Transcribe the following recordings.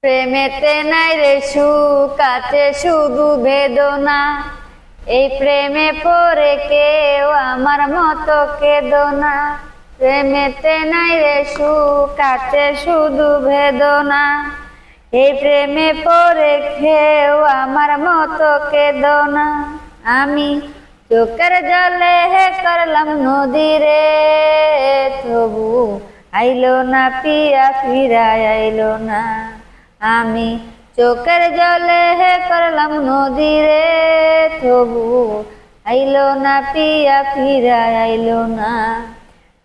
প্রেমেতে নাই রে সুখ, আছে শুধু বেদনা। এই প্রেমে পড়ে কেউ আমার মতো কেঁদো না। প্রেমেতে নাই রে সুখ, আছে শুধু বেদনা। এই প্রেমে পড়ে কেউ আমার মতো কেঁদো না। আমি চোখের জলে করলাম নদী রে, তবু আইলো না পিয়া, ফিরায় আইলো না। আমি চোখের জলে করলাম নদী রে, তবু আইলো না পিয়া, ফিরায় আইলো না।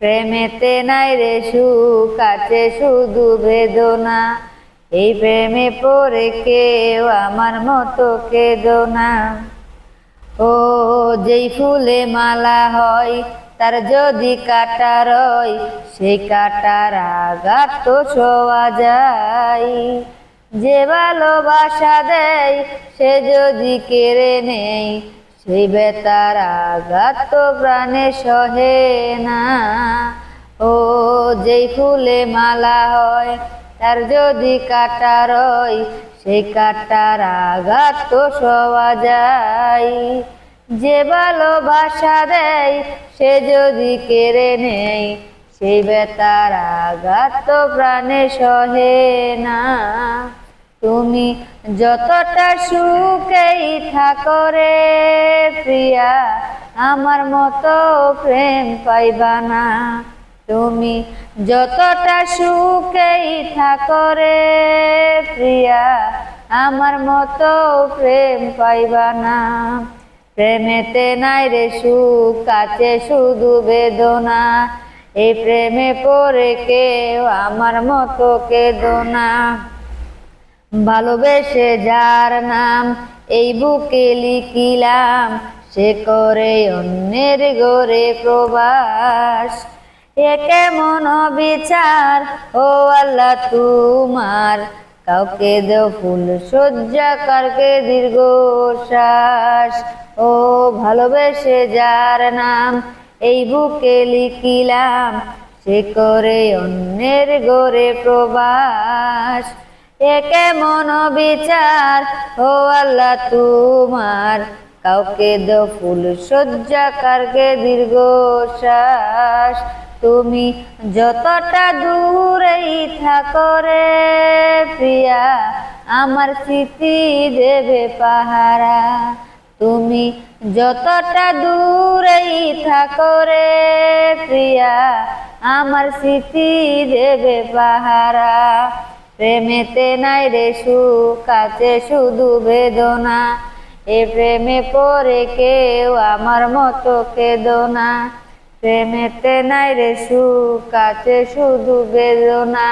প্রেমেতে নাই রে সুখ, আছে শুধু বেদনা। এই প্রেমে পড়ে কেউ আমার মতো কেঁদো না। ও যেই ফুলে মালা হয়, তার যদি কাটা রয়, সেই কাটার আঘাত তো ছোঁয়া যায়। যে ভালোবাসা দেয়, সে যদি কেড়ে নেয়, সেই বেতার আঘাত তো প্রাণে সহে না। ও যেই ফুলে মালা হয়, তার যদি কাটা রয়, সেই কাটার আঘাত তো সওয়া যায়। যে ভালোবাসা দেয়, সে যদি কেড়ে নেয়, সেই বেতার আঘাত তো প্রাণে সহে না। তুমি যতটা সুখেই থাকো রে প্রিয়া, আমার মতো প্রেম পাইবা না। তুমি যতটা সুখেই থাকো রে প্রিয়া, আমার মতো প্রেম পাইবা না। প্রেমেতে নাই রে সুখ, আছে শুধু বেদনা। এই প্রেমে পড়ে কেউ আমার মতো কেঁদো না। ভালোবেসে যার নাম এই বুকে লিখিলাম, সে করে অন্যের ঘরে প্রবাস। এ কেমন বিচার ও আল্লাহ তোমার, কাউকে দেও ফুল শয্যা, কারকে দীর্ঘশ্বাস। ও ভালোবেসে যার নাম এই বুকে লিখিলাম, সে করে অন্যের ঘরে প্রবাস। এ কেমন বিচার ও আল্লাহ তোমার, কাউকে দাও ফুল শয্যা, কারকে দীর্ঘশ্বাস। তুমি যতটা দূরেই থাকো রে প্রিয়া, আমার স্মৃতি দেবে পাহারা। তুমি যতটা দূরেই থাকো রে প্রিয়া, আমার স্মৃতি দেবে পাহারা। প্রেমেতে নাই রে সুখ, আছে শুধু বেদনা। এ প্রেমে পড়ে কেউ আমার মতো কেঁদো না। প্রেমেতে নাই রে সুখ, আছে শুধু বেদনা।